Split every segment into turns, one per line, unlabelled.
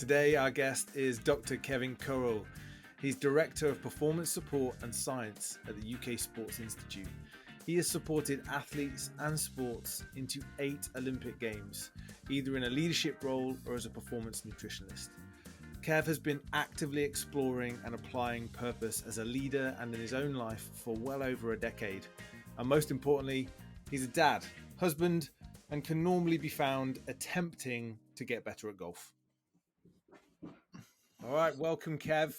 Today, our guest is Dr. Kevin Currell. He's Director of Performance Support and Science at the UK Sports Institute. He has supported athletes and sports into 8 Olympic Games, either in a leadership role or as a performance nutritionist. Kev has been actively exploring and applying purpose as a leader and in his own life for well over a decade. And most importantly, he's a dad, husband, and can normally be found attempting to get better at golf. All right, welcome, Kev.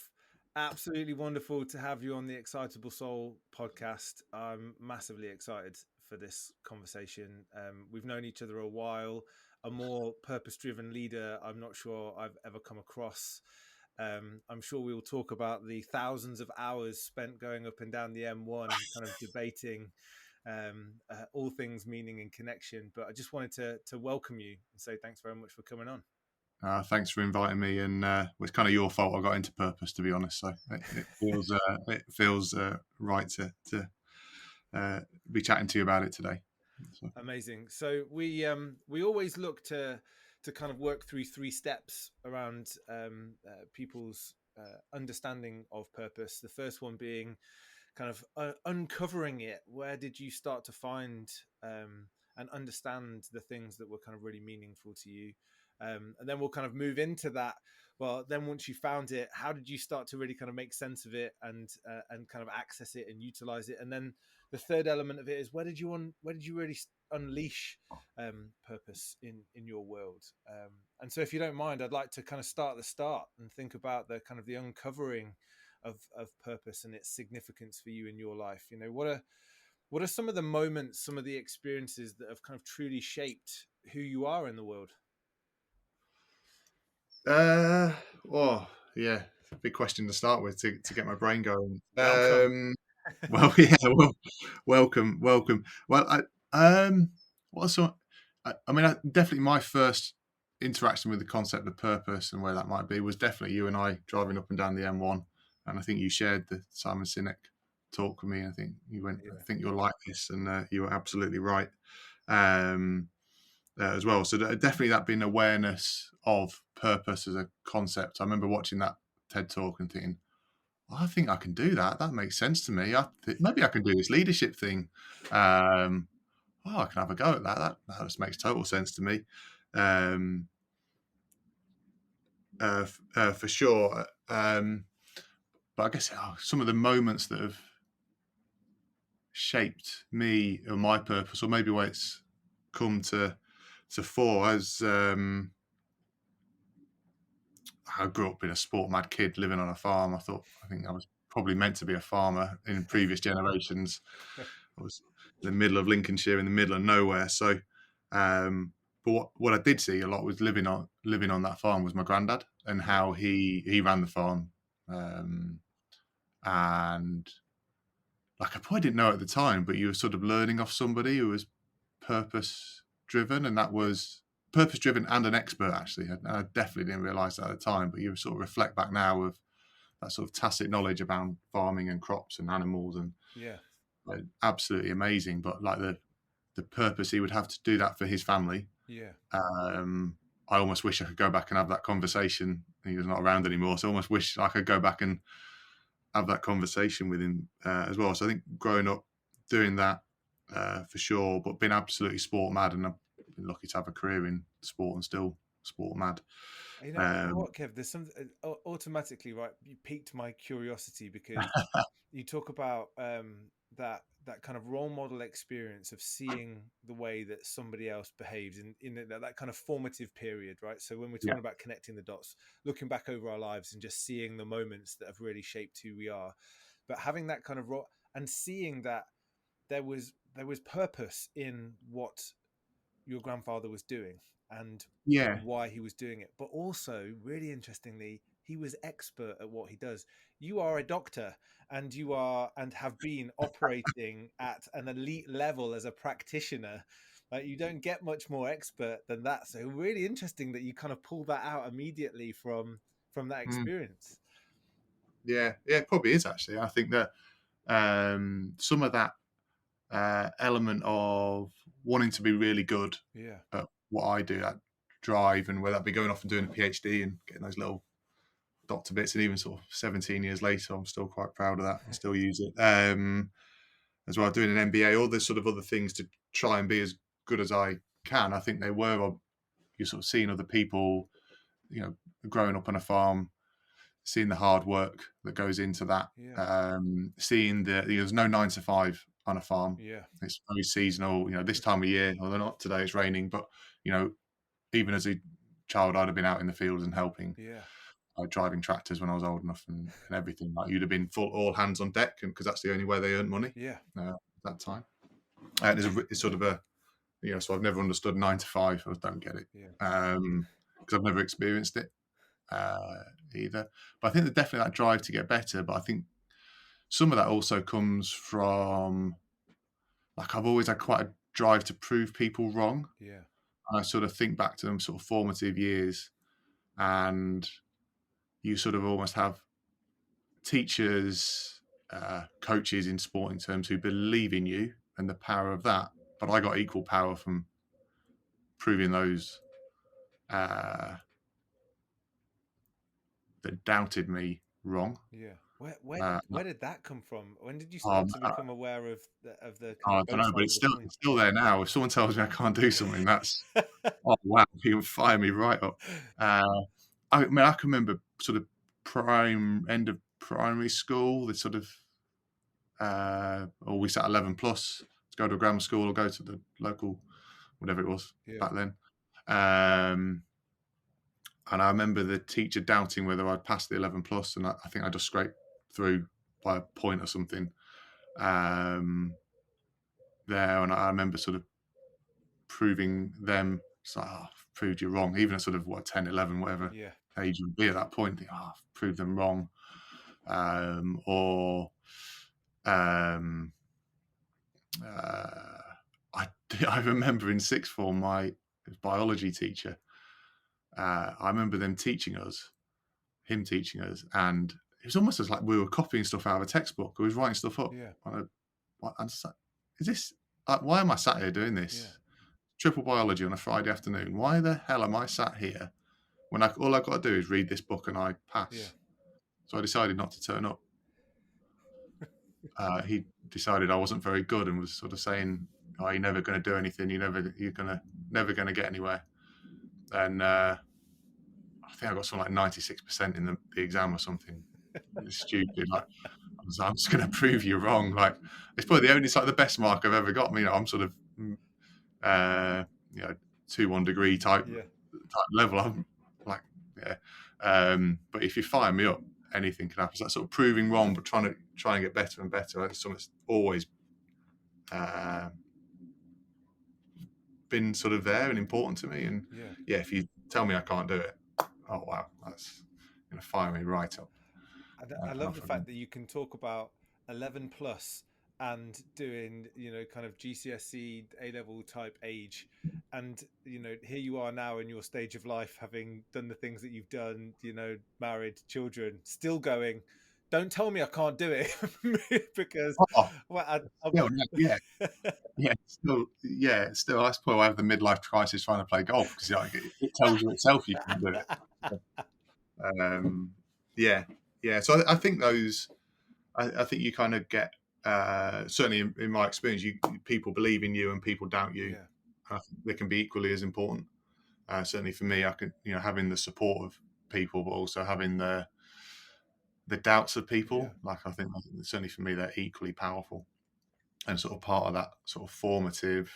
Absolutely wonderful to have you on the Excitable Soul podcast. I'm massively excited for this conversation. We've known each other a while. A more purpose-driven leader I'm not sure I've ever come across. I'm sure we will talk about the thousands of hours spent going up and down the M1 kind of debating all things meaning and connection. But I just wanted to welcome you and say thanks very much for coming on.
Thanks for inviting me, and it's kind of your fault I got into purpose, to be honest. So it feels right to be chatting to you about it today. So.
Amazing. So we always look to kind of work through 3 steps around people's understanding of purpose. The first one being kind of uncovering it. Where did you start to find and understand the things that were kind of really meaningful to you? And then we'll kind of move into that. Well, then once you found it, how did you start to really kind of make sense of it and kind of access it and utilize it? And then the third element of it is where did you really unleash purpose in your world? And so, if you don't mind, I'd like to kind of start at the start and think about the kind of the uncovering of purpose and its significance for you in your life. You know, what are some of the moments, some of the experiences that have kind of truly shaped who you are in the world?
Well, yeah, big question to start with to get my brain going.
Welcome.
Well, yeah, welcome. Well, definitely my first interaction with the concept of purpose and where that might be was definitely you and I driving up and down the M1, and I think you shared the Simon Sinek talk with me. I think you went, I think you're like this, and you were absolutely right. As well. So definitely that being awareness of purpose as a concept. I remember watching that TED talk and thinking, I think I can do that. That makes sense to me. Maybe I can do this leadership thing. I can have a go at that. That just makes total sense to me. For sure. But I guess some of the moments that have shaped me or my purpose, or maybe where it's come to fore, as I grew up being a sport mad kid living on a farm. I think I was probably meant to be a farmer in previous generations. I was in the middle of Lincolnshire, in the middle of nowhere. So, but what I did see a lot was living on that farm was my granddad and how he ran the farm, and like I probably didn't know at the time, but you were sort of learning off somebody who was purpose driven, and that was purpose driven and an expert actually. I definitely didn't realize that at the time, but you sort of reflect back now of that sort of tacit knowledge about farming and crops and animals, and like, absolutely amazing. But like the purpose he would have to do that for his family, I almost wish I could go back and have that conversation. He was not around anymore, so I almost wish I could go back and have that conversation with him as well. So I think growing up doing that, for sure, but been absolutely sport mad, and I've been lucky to have a career in sport and still sport mad.
You know what, Kev? There's some automatically, right? You piqued my curiosity because you talk about that kind of role model experience of seeing the way that somebody else behaves in that kind of formative period, right? So when we're talking about connecting the dots, looking back over our lives and just seeing the moments that have really shaped who we are, but having that kind of role and seeing that there was purpose in what your grandfather was doing and why he was doing it. But also, really interestingly, he was expert at what he does. You are a doctor and you are and have been operating at an elite level as a practitioner. Like, you don't get much more expert than that. So really interesting that you kind of pull that out immediately from that experience.
Yeah, it probably is actually. I think that some of that element of wanting to be really good at what I do, that drive, and whether that be going off and doing a PhD and getting those little doctor bits, and even sort of 17 years later, I'm still quite proud of that and still use it. As well, doing an MBA, all the sort of other things to try and be as good as I can. I think they were, you're sort of seeing other people, you know, growing up on a farm, seeing the hard work that goes into that, seeing there's no 9 to 5 on a farm. It's very seasonal. You know, this time of year, although not today, it's raining, but you know, even as a child, I'd have been out in the fields and helping. Driving tractors when I was old enough and everything. Like, you'd have been full all hands on deck, and because that's the only way they earn money. At that time, and it's sort of a, you know, so I've never understood 9 to 5. I don't get it, because I've never experienced it either. But I think there's definitely that drive to get better. But I think some of that also comes from, like, I've always had quite a drive to prove people wrong. And I sort of think back to them sort of formative years, and you sort of almost have teachers, coaches in sporting terms who believe in you and the power of that. But I got equal power from proving those that doubted me wrong.
Where did that come from? When did you start to become aware of the
I don't know, but it's still there now. If someone tells me I can't do something, that's oh wow, you can fire me right up. I mean, I can remember sort of end of primary school, the sort of or we sat 11 plus to go to a grammar school or go to the local, whatever it was back then. And I remember the teacher doubting whether I'd passed the 11 plus, and I think I just scraped through by a point or something there. And I remember sort of proving them, so I've proved you wrong, even at sort of 10, 11, whatever age you would be at that point. Think, I've proved them wrong. I remember in sixth form, my biology teacher, I remember him teaching us, and it was almost as like we were copying stuff out of a textbook. We was writing stuff up. I'm just like, is this, why am I sat here doing this? Triple biology on a Friday afternoon. Why the hell am I sat here when all I've got to do is read this book and I pass? So I decided not to turn up. He decided I wasn't very good and was sort of saying, "Oh, you're never going to do anything. You're never going to get anywhere." And I think I got something like 96% in the exam or something. It's stupid. Like, I'm just going to prove you wrong. Like, it's probably it's like the best mark I've ever got. You know, I'm sort of 2-1 degree type level. I'm like, but if you fire me up, anything can happen. It's like sort of proving wrong, but trying to get better and better. It's something that's always been sort of there and important to me. And if you tell me I can't do it, oh wow, that's going to fire me right up.
I love the fact that you can talk about 11 plus and doing, you know, kind of GCSE A-level type age, and you know, here you are now in your stage of life, having done the things that you've done, you know, married, children, still going. Don't tell me I can't do it because
still that's probably why I have the midlife crisis trying to play golf, because it tells you itself you can do it. So I think those, I think you kind of get, certainly in my experience, people believe in you and people doubt you. I think they can be equally as important. Certainly for me, I could, you know, having the support of people, but also having the doubts of people. Like, I think certainly for me, they're equally powerful and sort of part of that sort of formative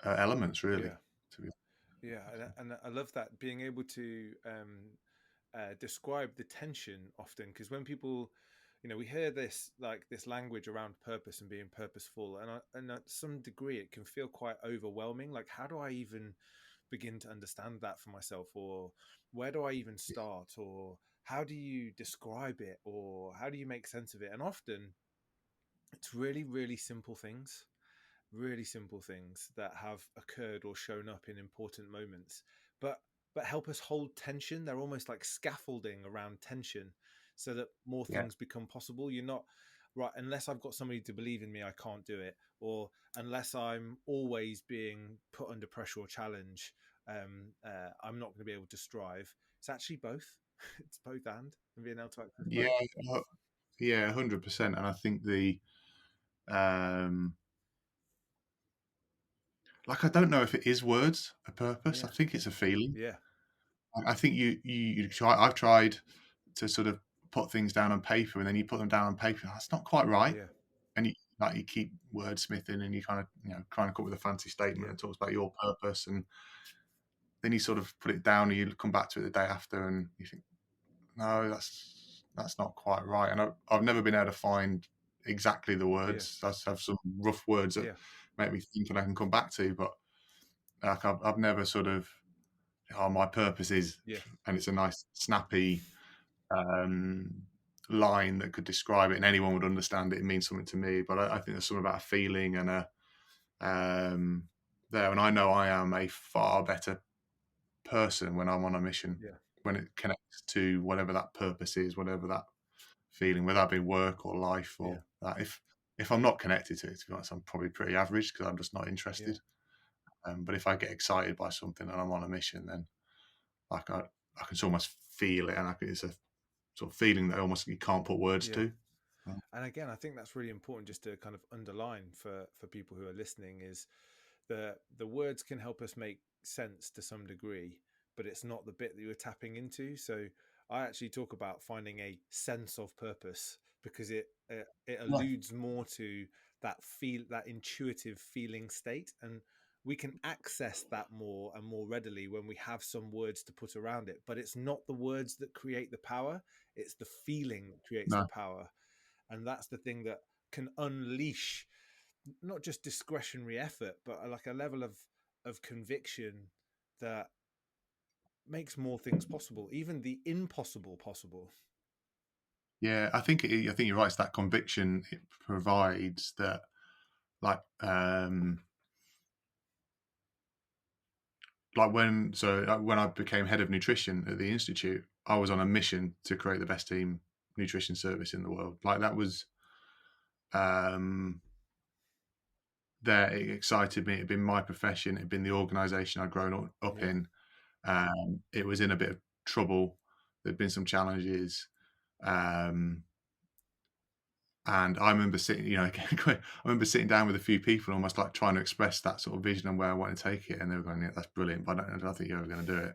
elements, really.
And I love that, being able to describe the tension often, because when people, you know, we hear this language around purpose and being purposeful, and at some degree it can feel quite overwhelming. Like, how do I even begin to understand that for myself, or where do I even start, or how do you describe it, or how do you make sense of it? And often it's really, really simple things that have occurred or shown up in important moments, but help us hold tension. They're almost like scaffolding around tension so that more things become possible. You're not, right, unless I've got somebody to believe in me, I can't do it, or unless I'm always being put under pressure or challenge, I'm not going to be able to strive. It's actually both. It's both and being able to access
Yeah,
both.
yeah, 100%. And I think um, like, I don't know if it is words, a purpose. I
Yeah,
think it's a feeling.
yeah,
I think you try. I've tried to sort of put things down on paper, and then you put them down on paper. That's not quite right.
yeah,
And you keep wordsmithing, and you kind of trying to come up with a fancy statement
yeah,
that talks about your purpose, and then you sort of put it down, and you come back to it the day after, and you think, no, that's not quite right. And I've never been able to find exactly the
yeah,
words. I just have some rough words that
yeah,
make me think, and I can come back to. But like I've never sort of, oh, my purpose is,
yeah,
and it's a nice snappy um, line that could describe it, and anyone would understand it. It means something to me. But I think there's something about a feeling and a there, and I know I am a far better person when I'm on a mission,
yeah,
when it connects to whatever that purpose is, whatever that feeling, whether that be work or life
yeah,
or that. If I'm not connected to it, to be honest, I'm probably pretty average because I'm just not
yeah,
interested. But if I get excited by something and I'm on a mission, then like I can almost feel it, and it's a sort of feeling that almost you can't put words
yeah.
to.
And again, I think that's really important just to kind of underline for people who are listening is the words can help us make sense to some degree, but it's not the bit that you're tapping into. So I actually talk about finding a sense of purpose because it
Right.
alludes more to that intuitive feeling state, and we can access that more and more readily when we have some words to put around it. But it's not the words that create the power; it's the feeling that creates the
No.
power, and that's the thing that can unleash not just discretionary effort, but like a level of conviction that makes more things possible, even the impossible possible.
Yeah, I think you're right. It's that conviction it provides that, like, when I became head of nutrition at the institute, I was on a mission to create the best team nutrition service in the world. Like that was um, there. It excited me. It'd been my profession. It'd been the organisation I'd grown up
Yeah,
in. It was in a bit of trouble. There'd been some challenges. Um, And I remember I remember sitting down with a few people, almost like trying to express that sort of vision and where I want to take it. And they were going, "Yeah, that's brilliant, but I don't think you're ever going to do it."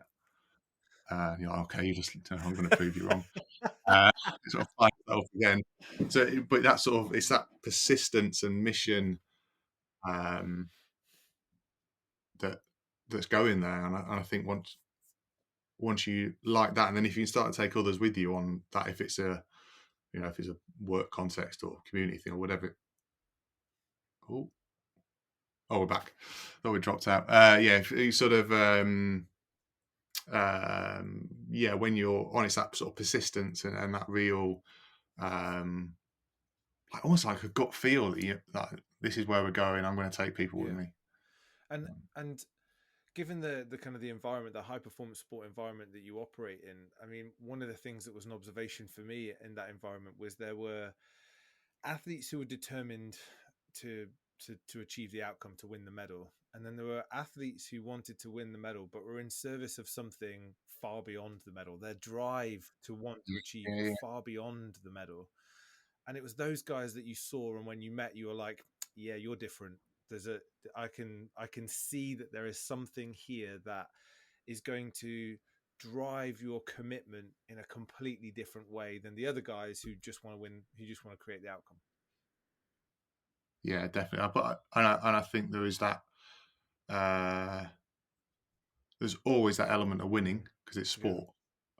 And you're like, "Okay, I'm going to prove you wrong." Uh, sort of find yourself again. But that sort of it's that persistence and mission um, that that's going there. And I think once you like that, and then if you can start to take others with you on that, if it's a if it's a work context or community thing or whatever. Oh, Oh, we're back. Thought we dropped out. Yeah, if you sort of yeah, when you're on, it's that sort of persistence and that real like almost like a gut feel that this is where we're going. I'm going to take people with
yeah,
me.
and given the kind of the environment, the high performance sport environment that you operate in, I mean, one of the things that was an observation for me in that environment was there were athletes who were determined to to achieve the outcome to win the medal, and then there were athletes who wanted to win the medal but were in service of something far beyond the medal. Their drive to want to achieve
Yeah,
was
yeah,
far beyond the medal, and it was those guys that you saw, and when you met, you were like, yeah, you're different. There's a I can see that there is something here that is going to drive your commitment in a completely different way than the other guys who just want to win, who just want to create the outcome.
yeah, definitely. And I think there is that. Uh, there's always that element of winning because it's
Yeah,
sport.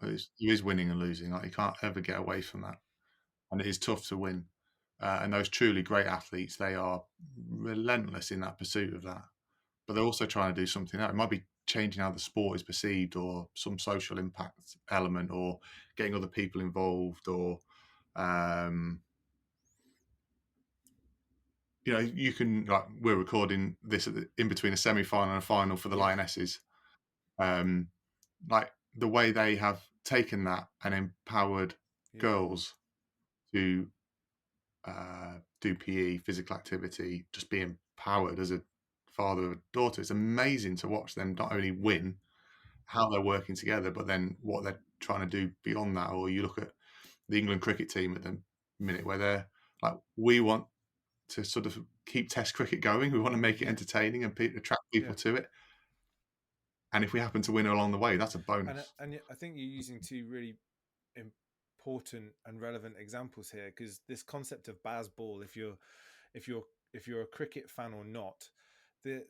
There is winning and losing. Like you can't ever get away from that, and it is tough to win. And those truly great athletes, they are relentless in that pursuit of that. But they're also trying to do something else. It might be changing how the sport is perceived, or some social impact element, or getting other people involved, or um, you can like we're recording this in between a semi-final and a final for the
yeah,
Lionesses. Um, like the way they have taken that and empowered
yeah,
girls to do PE, physical activity, just be empowered as a father of a daughter. It's amazing to watch them not only
Yeah.
win, how they're working together, but then what they're trying to do beyond that. Or you look at the England cricket team at the minute where they're like, we want to sort of keep Test cricket going. We want to make it
Yeah.
entertaining and attract people
Yeah.
to it. And if we happen to win along the way, that's a bonus.
And I think you're using two really important and relevant examples here, because this concept of baseball, if you're if you're a cricket fan or not, the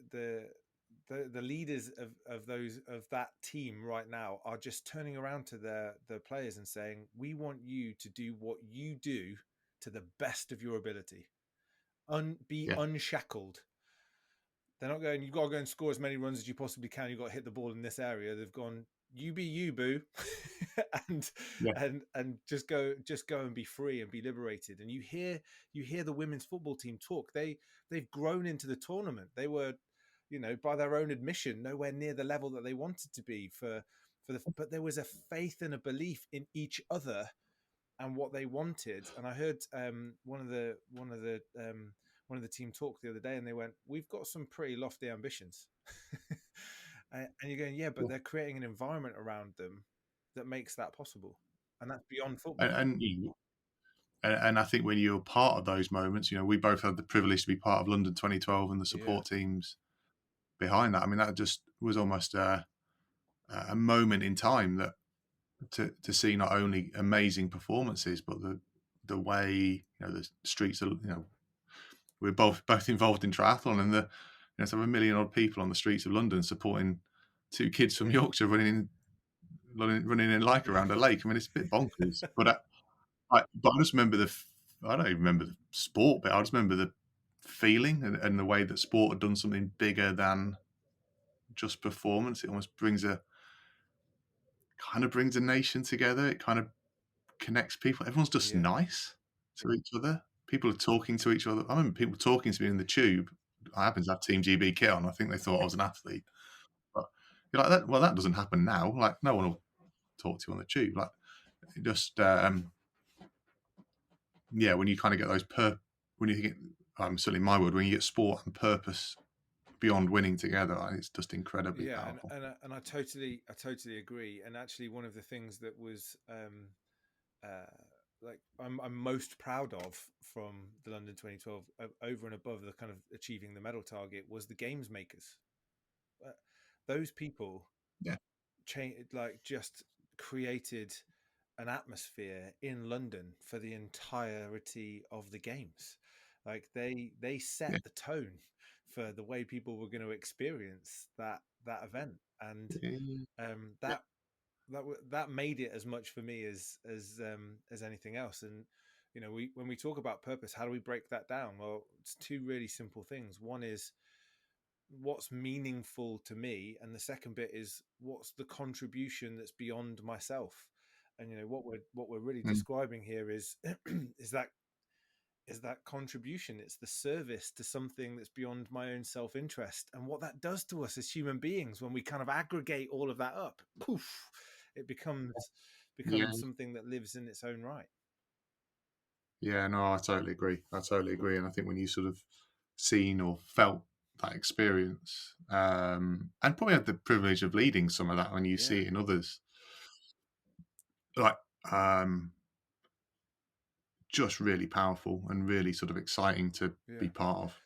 the leaders of those of that team right now are just turning around to their players and saying, we want you to do what you do to the best of your ability, be
Yeah.
unshackled. They're not going, you've got to go and score as many runs as you possibly can, you've got to hit the ball in this area. They've gone, you be you, boo. and
Yeah.
and just go and be free and be liberated. And you hear the women's football team talk. They've grown into the tournament. They were, by their own admission, nowhere near the level that they wanted to be but there was a faith and a belief in each other and what they wanted. And I heard one of the team talk the other day, and they went, "We've got some pretty lofty ambitions," and you're going, "Yeah, but
Cool.
they're creating an environment around them that makes that possible, and that's beyond football."
And I think when you're part of those moments, we both had the privilege to be part of London 2012 and the
Yeah,
support teams behind that. I mean, that just was almost a moment in time that to see not only amazing performances, but the way the streets are. We're both involved in triathlon, and to have a million odd people on the streets of London supporting two kids from
yeah,
Yorkshire running in like
yeah,
around a lake. I mean, it's a bit bonkers, but I just remember I don't even remember the sport bit. I just remember the feeling and the way that sport had done something bigger than just performance. It almost brings a nation together. It kind of connects people. Everyone's just
yeah,
nice to each other. People are talking to each other. I remember people talking to me in the tube. I happened to have Team GB kit on. I think they thought I was an athlete. But you're like that. Well, that doesn't happen now. Like no one will talk to you on the tube. Like it just yeah, when you kind of get those when you get certainly in my world, when you get sport and purpose beyond winning together, it's just incredibly
yeah.
powerful.
And I totally agree. And actually, one of the things that was uh, like I'm most proud of from the London 2012, over and above the kind of achieving the medal target, was the games makers. Uh, those people
Yeah,
just created an atmosphere in London for the entirety of the games. Like they set
yeah,
the tone for the way people were going to experience that event, and
yeah, yeah.
that that made it as much for me as anything else. And we when we talk about purpose, how do we break that down? Well, it's two really simple things. One is what's meaningful to me, and the second bit is what's the contribution that's beyond myself. And what we're really
Mm.
describing here is is that contribution. It's the service to something that's beyond my own self-interest, and what that does to us as human beings when we kind of aggregate all of that up, poof, it
Yeah,
becomes something that lives in its own right.
yeah. No, I totally agree. And I think when you sort of seen or felt that experience, and probably had the privilege of leading some of that when you
Yeah,
see it in others, like um, just really powerful and really sort of exciting to
yeah.
be part of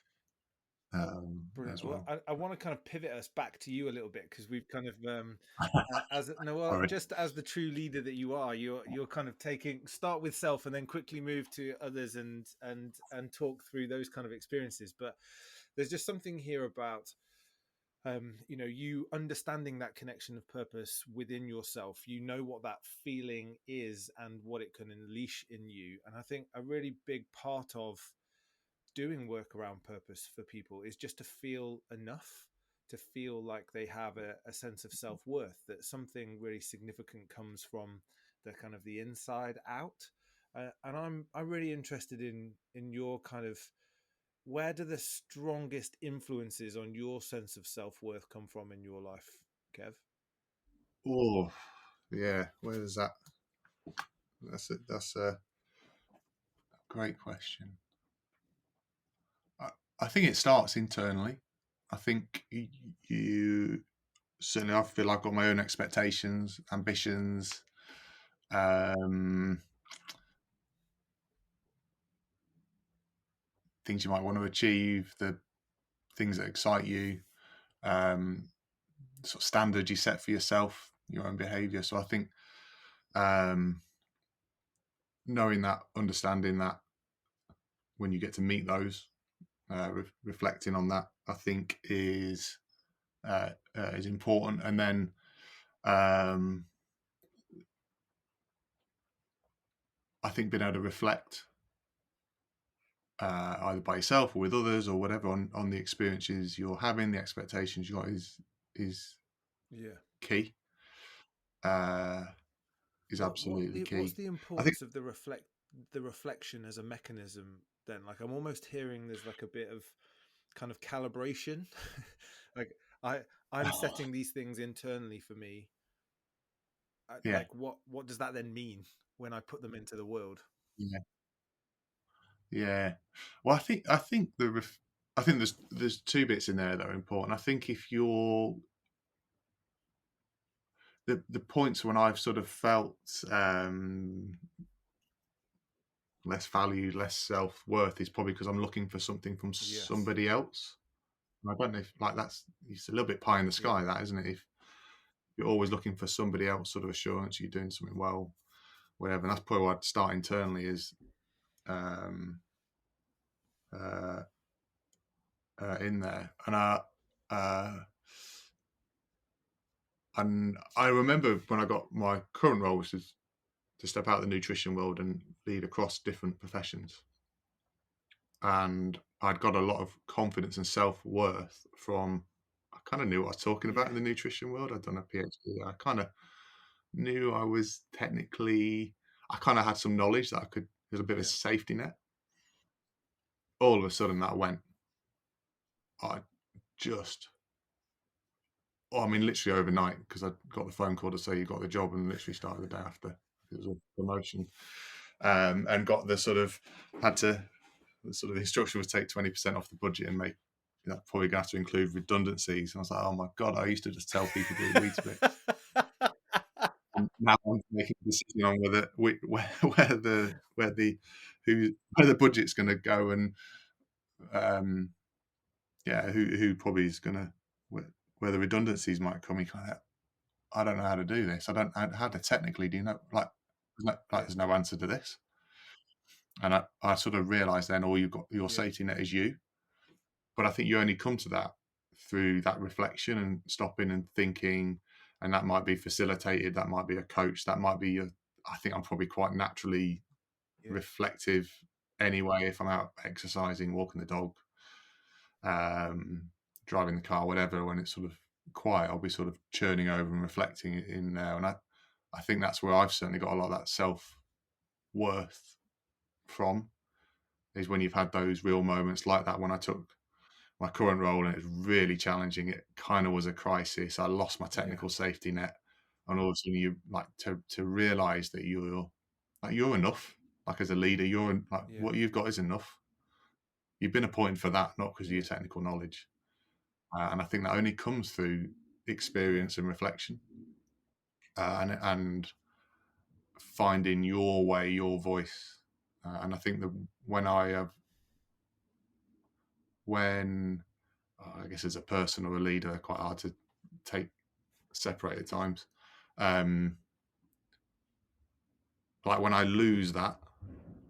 Brilliant.
as
Well,
well.
I want to kind of pivot us back to you a little bit, because we've kind of as no, well,
Sorry.
just as the true leader that you are, you're kind of start with self and then quickly move to others, and talk through those kind of experiences. But there's just something here about you understanding that connection of purpose within yourself. You know what that feeling is and what it can unleash in you. And I think a really big part of doing work around purpose for people is just to feel enough, to feel like they have a sense of self-worth, that something really significant comes from the kind of the inside out. And I'm really interested in your kind of, where do the strongest influences on your sense of self-worth come from in your life, Kev?
Oh, yeah. Where is that? That's it. That's great question. I think it starts internally. I think you certainly, I feel I've got my own expectations, ambitions, things you might want to achieve, the things that excite you, sort of standards you set for yourself, your own behaviour. So I think knowing that, understanding that, when you get to meet those, reflecting on that, I think is important. And then I think being able to reflect either by yourself or with others or whatever on the experiences you're having, the expectations you got is key. Is absolutely key.
What's the importance of the reflection as a mechanism then? Like, I'm almost hearing there's like a bit of kind of calibration. Like I'm setting these things internally for me. Like what does that then mean when I put them into the world?
Yeah. Well, I think there's two bits in there that are important. I think if you're the points when I've sort of felt less valued, less self-worth is probably because I'm looking for something from somebody else. And I don't know if it's a little bit pie in the sky, that, isn't it? If you're always looking for somebody else sort of assurance you're doing something well, whatever. And that's probably what I'd start internally is in there. And I remember when I got my current role, which is to step out of the nutrition world and lead across different professions. And I'd got a lot of confidence and self-worth from, I kind of knew what I was talking about in the nutrition world. I'd done a PhD. I kind of knew I was technically, I kind of had some knowledge that there's a bit of a safety net. All of a sudden that went, literally overnight, because I got the phone call to say you got the job, and literally started the day after. It was a promotion, and got the sort of the instruction was take 20% off the budget and make, probably going to have to include redundancies. And I was like, oh my God, I used to just tell people to do it. And now I'm making a decision on where the budget's going to go, and who probably is going to, where the redundancies might come. I don't know how to do this. I don't know how to technically do, there's no answer to this. And I sort of realized then all you've got, your safety net is you. But I think you only come to that through that reflection and stopping and thinking, and that might be facilitated. That might be a coach. That might be I think I'm probably quite naturally reflective anyway. If I'm out exercising, walking the dog, driving the car, whatever, when it's sort of quiet, I'll be sort of churning over and reflecting in there. And I think that's where I've certainly got a lot of that self-worth from, is when you've had those real moments like that. When I took my current role and it was really challenging, it kind of was a crisis. I lost my technical safety net, and all of a sudden you to realize that you're enough. Like, as a leader, you're what you've got is enough. You've been appointed for that, not because of your technical knowledge. And I think that only comes through experience and reflection, and finding your way, your voice. And I think that I guess as a person or a leader, they're quite hard to take separate at times. Like when I lose that,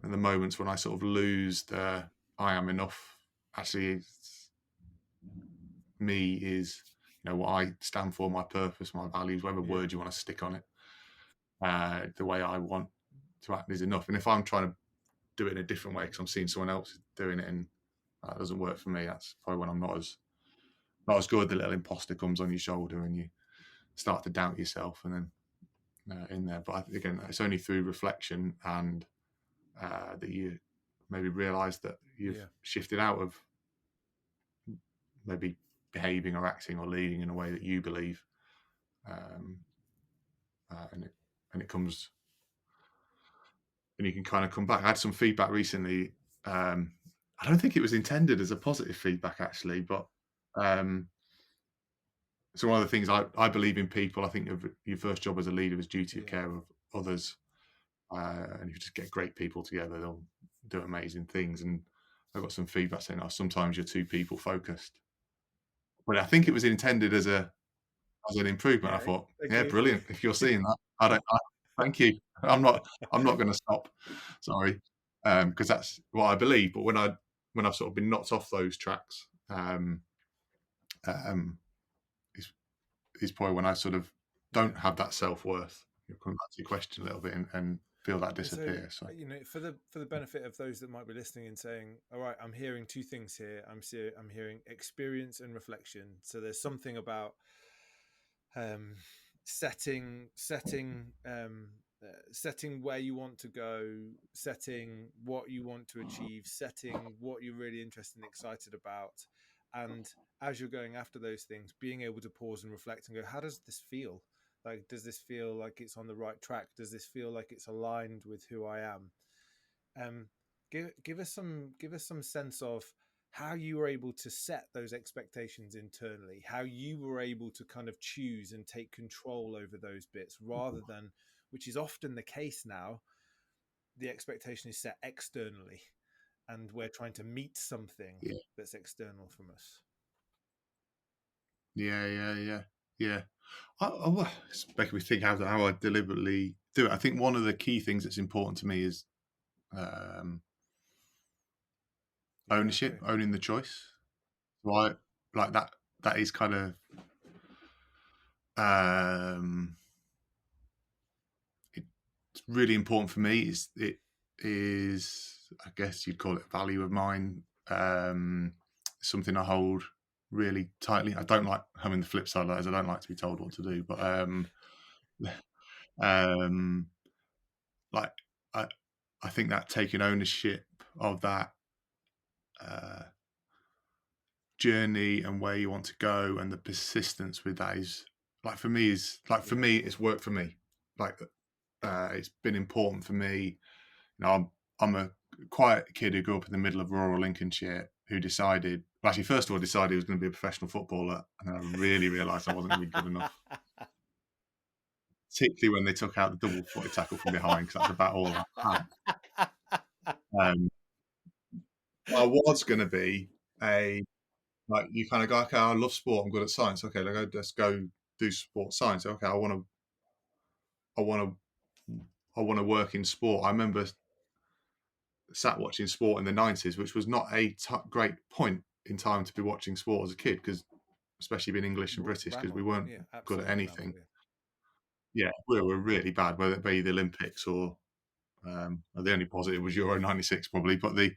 and the moments when I sort of lose the I am enough, actually me is, what I stand for, my purpose, my values, whatever word you want to stick on it, the way I want to act is enough. And if I'm trying to do it in a different way because I'm seeing someone else doing it and that doesn't work for me, that's probably when I'm not as good. The little imposter comes on your shoulder and you start to doubt yourself, and then in there. But again, it's only through reflection and that you maybe realize that you've shifted out of maybe behaving or acting or leading in a way that you believe, and it comes and you can kind of come back. I had some feedback recently. I don't think it was intended as a positive feedback actually, but so one of the things I believe in people. I think your first job as a leader is duty of care of others, and if you just get great people together, they'll do amazing things. And I got some feedback saying, "Oh, sometimes you're too people focused," but I think it was intended as an improvement. I
Okay,
thought,
thank
yeah,
you.
brilliant. If you're seeing that, thank you. I'm not going to stop. Sorry, because that's what I believe. But when I've sort of been knocked off those tracks, um, is probably when I sort of don't have that self-worth. You'll come back to your question a little bit and feel that
And so,
disappear. So
for the benefit of those that might be listening and saying, "All right, I'm hearing two things here. I'm hearing experience and reflection." So there's something about um, setting where you want to go, setting what you want to achieve, setting what you're really interested and excited about, and as you're going after those things, being able to pause and reflect and go, "How does this feel?" Like, does this feel like it's on the right track? Does this feel like it's aligned with who I am? Um, give us some sense of how you were able to set those expectations internally, how you were able to kind of choose and take control over those bits, rather than, which is often the case now, the expectation is set externally, and we're trying to meet something
yeah,
that's external from us.
yeah. It's making me think how I deliberately do it. I think one of the key things that's important to me is um,
Yeah,
ownership,
okay.
owning the choice. So I like that. That is kind of it's really important for me. It is, I guess you'd call it a value of mine. Something I hold really tightly. I don't like having the flip side of that, as I don't like to be told what to do. But um, like I, I think that taking ownership of that uh, journey and where you want to go and the persistence with that is like for me it's worked for me. Like it's been important for me. You know, I'm a quiet kid who grew up in the middle of rural Lincolnshire who decided, well, actually, first of all, decided he was going to be a professional footballer, and then I really realised I wasn't going to be good enough. Particularly when they took out the double-footed tackle from behind, because that's about all I had. I was going to be like you kind of go, okay, I love sport, I'm good at science. Okay, let's go do sports science. Okay, I want to work in sport. I remember sat watching sport in the 90s, which was not a great point in time to be watching sport as a kid, because especially being English and British, because we
Ramble,
weren't
yeah,
good at
absolutely
anything.
ramble,
Yeah, we were really bad, whether it be the Olympics or the only positive was Euro '96 probably, but the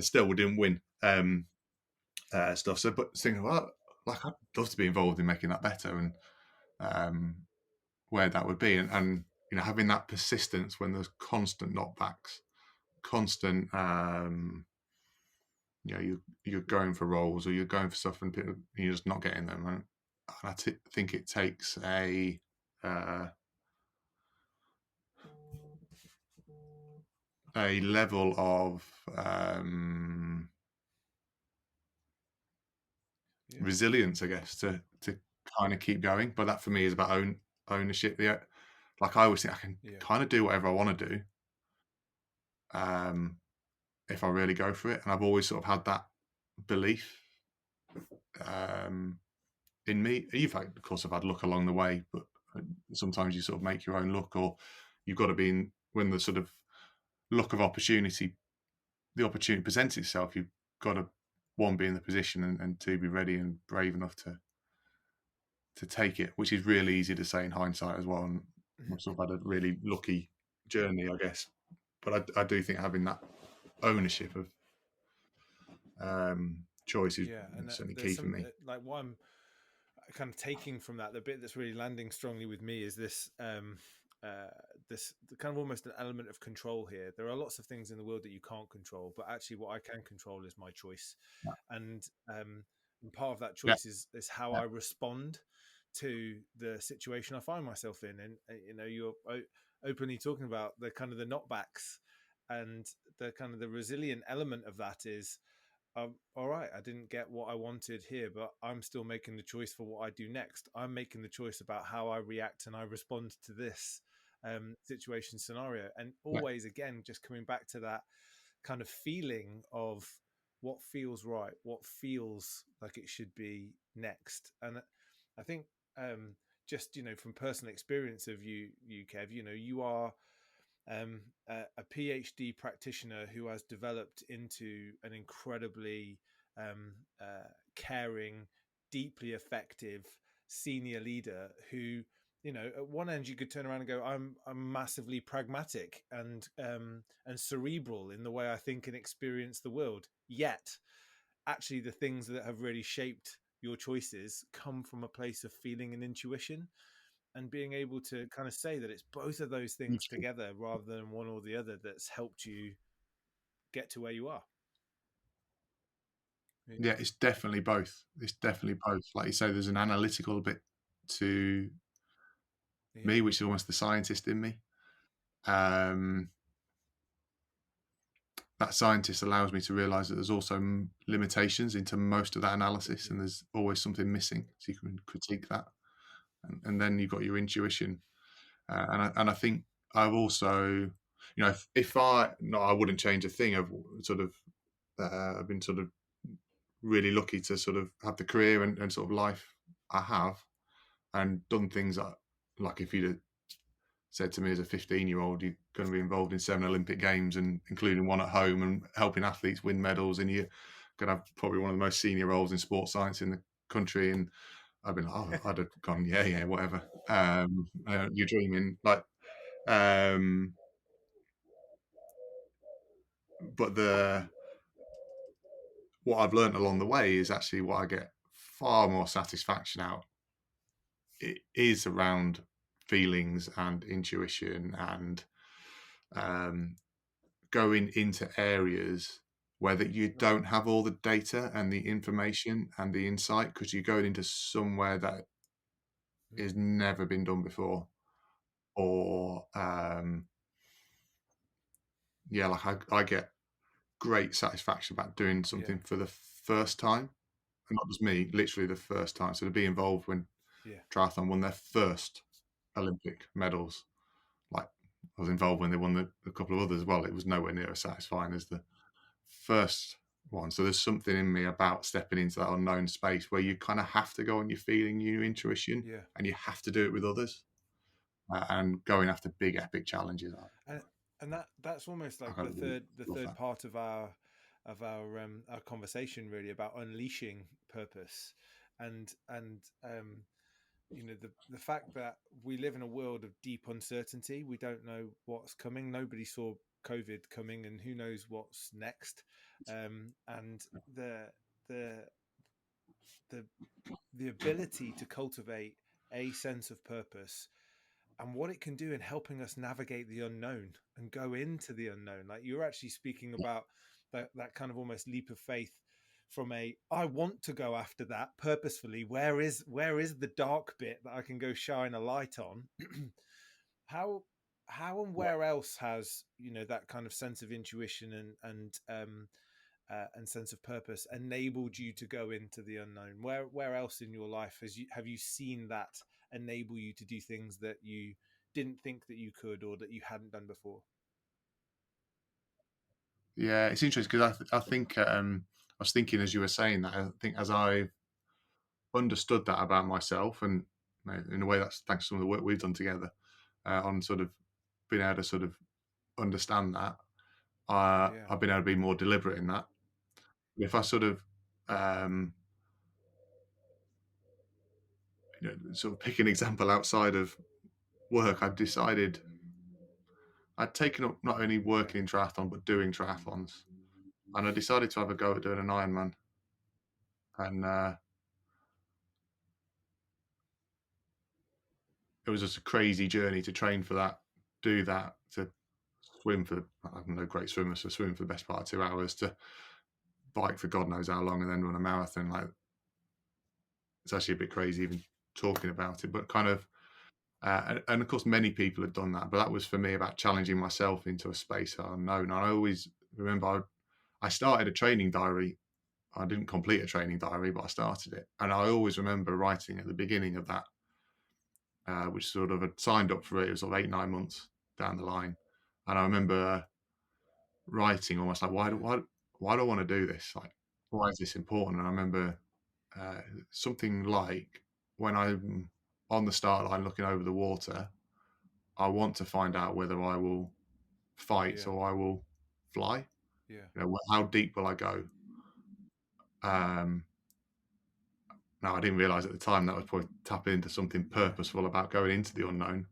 still we didn't win stuff. So, but thinking, well, like I'd love to be involved in making that better and where that would be, and you know having that persistence when there's constant knockbacks, constant you know you're going for roles or you're going for stuff and you're just not getting them, and think it takes a level of
yeah.
resilience, I guess, to kind of keep going. But that for me is about ownership. Yeah, like I always think I can
Yeah.
kind of do whatever I want to do um, if I really go for it, and I've always sort of had that belief um, in me. You've had, of course, I've had luck along the way, but sometimes you sort of make your own luck, or you've got to be in when the sort of luck of opportunity, the opportunity presents itself. You've got to one be in the position and two be ready and brave enough to take it, which is really easy to say in hindsight as well. And I've sort of had a really lucky journey, I guess. But I do think having that ownership of choice is
Yeah, and
certainly
there's
key for
some
me.
like what I'm kind of taking from that. The bit that's really landing strongly with me is this kind of almost an element of control here. There are lots of things in the world that you can't control, but actually, what I can control is my choice, and part of that
Yeah,
choice is how I respond to the situation I find myself in. And you know, you're openly talking about the kind of the knockbacks. And the kind of the resilient element of that is, all right, I didn't get what I wanted here, but I'm still making the choice for what I do next. I'm making the choice about how I react and I respond to this situation scenario. And
Yeah.
always, again, just coming back to that kind of feeling of what feels right, what feels like it should be next. And I think just, from personal experience of you, Kev, you are a PhD practitioner who has developed into an incredibly caring, deeply effective senior leader who, at one end you could turn around and go, I'm massively pragmatic and cerebral in the way I think and experience the world. Yet, actually, the things that have really shaped your choices come from a place of feeling and intuition, and being able to kind of say that it's both of those things together rather than one or the other that's helped you get to where you are.
Yeah, it's definitely both. It's definitely both. Like you say, there's an analytical bit to me, which is almost the scientist in me. That scientist allows me to realize that there's also limitations into most of that analysis, and there's always something missing, so you can critique that. And then you've got your intuition. And I think I've also, if I wouldn't change a thing. I've been sort of really lucky to sort of have the career and sort of life I have, and done things like if you'd have said to me as a 15-year-old, you're going to be involved in 7 Olympic Games, and including one at home, and helping athletes win medals, and you're going to have probably one of the most senior roles in sports science in the country. And I've been like, oh, I'd have gone, yeah, whatever. You're dreaming, like, but what I've learned along the way is actually what I get far more satisfaction out. It is around feelings and intuition, and going into areas where that you don't have all the data and the information and the insight, because you're going into somewhere that has never been done before, or like I get great satisfaction about doing something for the first time, and not just me, literally the first time. So to be involved when triathlon won their first Olympic medals, like I was involved when they won a couple of others as well. It was nowhere near as satisfying as the first one. So there's something in me about stepping into that unknown space where you kind of have to go on your feeling, your intuition, and you have to do it with others, and going after big epic challenges.
And that's almost like the third part of our conversation, really, about unleashing purpose, and the fact that we live in a world of deep uncertainty. We don't know what's coming. Nobody saw COVID coming, and who knows what's next. And the ability to cultivate a sense of purpose and what it can do in helping us navigate the unknown and go into the unknown. Like you're actually speaking about that kind of almost leap of faith from I want to go after that purposefully. Where is the dark bit that I can go shine a light on? how and where else has that kind of sense of intuition and sense of purpose enabled you to go into the unknown? Where else in your life have you seen that enable you to do things that you didn't think that you could, or that you hadn't done before?
Yeah, it's interesting because I think I was thinking as you were saying that. I think as I understood that about myself, and in a way that's thanks to some of the work we've done together on sort of being able to sort of understand that, I've been able to be more deliberate in that. If I sort of sort of pick an example outside of work, I've decided I'd taken up not only working in triathlon but doing triathlons, and I decided to have a go at doing an Ironman. And it was just a crazy journey to train for that, do that, to swim for, I'm no great swimmer, so swim for the best part of 2 hours, to bike for God knows how long, and then run a marathon. Like, it's actually a bit crazy even talking about it, but kind of And of course, many people have done that, but that was for me about challenging myself into a space unknown. And I always remember I started a training diary. I didn't complete a training diary, but I started it. And I always remember writing at the beginning of that, which sort of had signed up for it. It was sort of 8, 9 months down the line. And I remember writing almost like, why do I want to do this? Like, why is this important? And I remember something like, when I'm on the start line looking over the water, I want to find out whether I will fight
Yeah.
or I will fly.
Yeah.
You know, how deep will I go? Now, I didn't realize at the time that was probably tapping into something
Yeah.
purposeful about going into the unknown,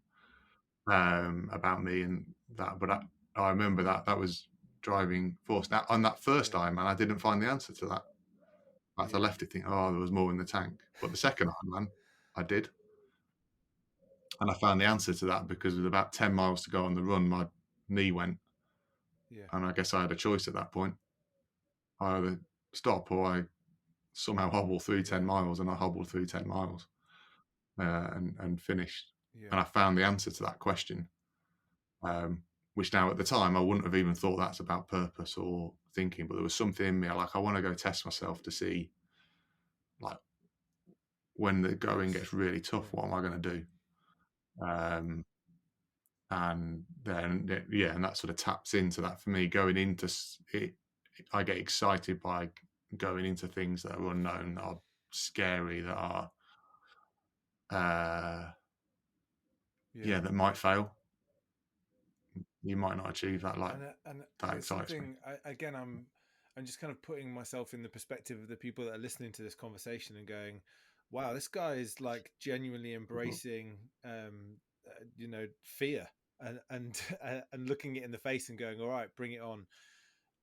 about me and that. But I remember that was driving force. Now, on that first
Yeah.
time, man, I didn't find the answer to that. Like, I
Yeah.
left it thinking, oh, there was more in the tank. But the second Ironman, I did. And I found the answer to that because with about 10 miles to go on the run, my knee went.
Yeah.
And I guess I had a choice at that point. I either stop or I somehow hobble through 10
Yeah.
miles. And I hobbled through 10 miles and finished.
Yeah.
And I found the answer to that question, which now at the time I wouldn't have even thought that's about purpose or thinking. But there was something in me, like, I want to go test myself to see, like, when the going
Yes.
gets really tough,
Yeah.
what am I going to do? And then, yeah, and that sort of taps into that for me going into it. I get excited by going into things that are unknown, that are scary, that are
Yeah.
yeah, that might fail. You might not achieve that. Like,
And
that
it's
excites me.
something again. I'm just kind of putting myself in the perspective of the people that are listening to this conversation and going, "Wow, this guy is like genuinely embracing, fear and and looking it in the face and going, all right, bring it on."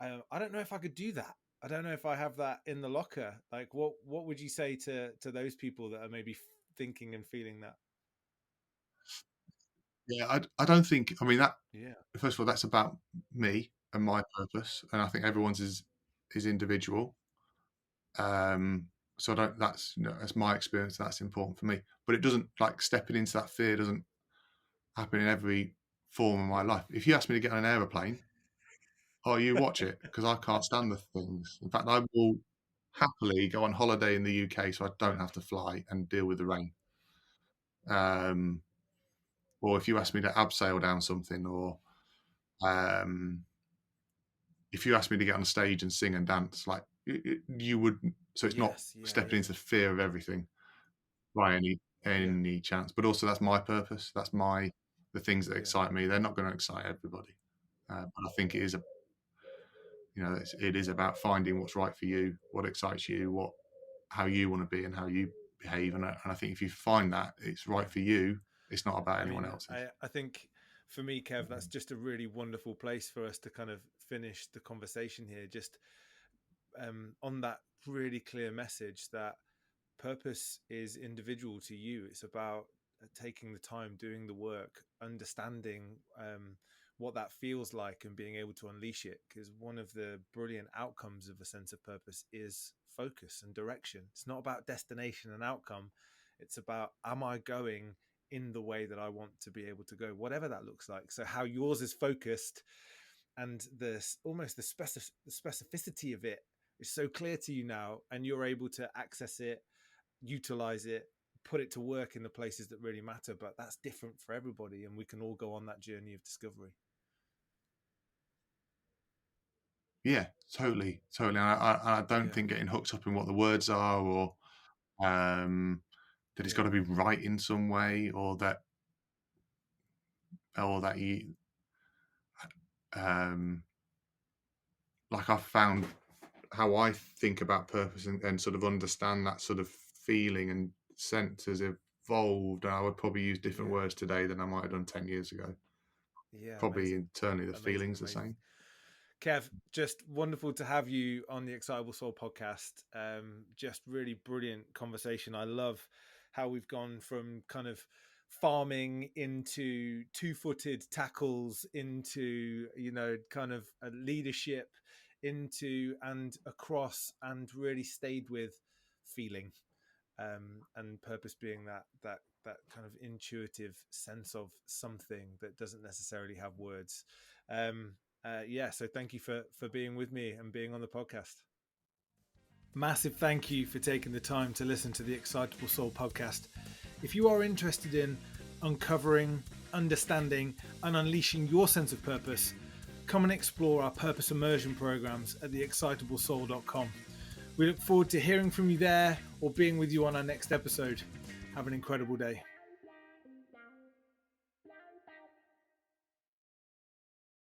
I don't know if I could do that. I don't know if I have that in the locker. Like, what would you say to those people that are maybe thinking and feeling that?
Yeah, I don't think. I mean, that
Yeah.
first of all, that's about me and my purpose, and I think everyone's is individual. So I don't. That's my experience. That's important for me. But it doesn't, like, stepping into that fear doesn't happen in every form of my
Yeah.
life. If you ask me to get on an aeroplane, oh, you watch it, because I can't stand the things. In fact, I will happily go on holiday in the UK so I don't
Yeah.
have to fly and deal with the rain. Um, or if you
Yeah.
ask me to abseil down something, or um, if you ask me to get on stage and sing and dance, like, you would. So it's not
Yes. Yeah.
stepping
Yeah.
into fear of everything by
Yeah.
any chance. But also, that's my purpose. That's the things that
Yeah.
excite me. They're not going to excite everybody. But I think it is it is about finding what's right for you, what excites you, how you want to be, and how you behave. And I think if you find that it's right
Yeah.
for you, it's not about
I
anyone
mean,
else's.
I think for me, Kev, that's just a really wonderful place for us to kind of finish the conversation here. Just on that really clear message that purpose is individual to you. It's about taking the time, doing the work, understanding what that feels like, and being able to unleash it. Because one of the brilliant outcomes of a sense of purpose is focus and direction. It's not about destination and outcome. It's about, am I going in the way that I want to be able to go, whatever that looks like. So how yours is focused, and almost the specificity of it is so clear to you now, and you're able to access it, utilize it, put it to work in the places that really matter. But that's different for everybody, and we can all go on that journey of discovery.
Yeah, totally, totally. And I don't
Yeah.
think getting hooked up in what the words are, or that it's got
Yeah.
to be right in some way, or that you um, like, I've found how I think about purpose, and sort of understand that sort of feeling and sense has evolved. And I would probably use different
Yeah.
words today than I might have done 10 years ago.
Yeah.
Probably
Amazing.
internally the
Amazing.
feeling's the
Amazing.
same.
Kev, just wonderful to have you on the Excitable Soul podcast. Just really brilliant conversation. I love how we've gone from kind of farming into two-footed tackles, into, kind of a leadership, into and across, and really stayed with feeling. and purpose being that kind of intuitive sense of something that doesn't necessarily have words. So thank you for being with me and being on the podcast. Massive thank you for taking the time to listen to the Excitable Soul podcast. If you are interested in uncovering, understanding, and unleashing your sense of purpose, come and explore our purpose immersion programs at theexcitablesoul.com. We look forward to hearing from you there or being with you on our next episode. Have an incredible day.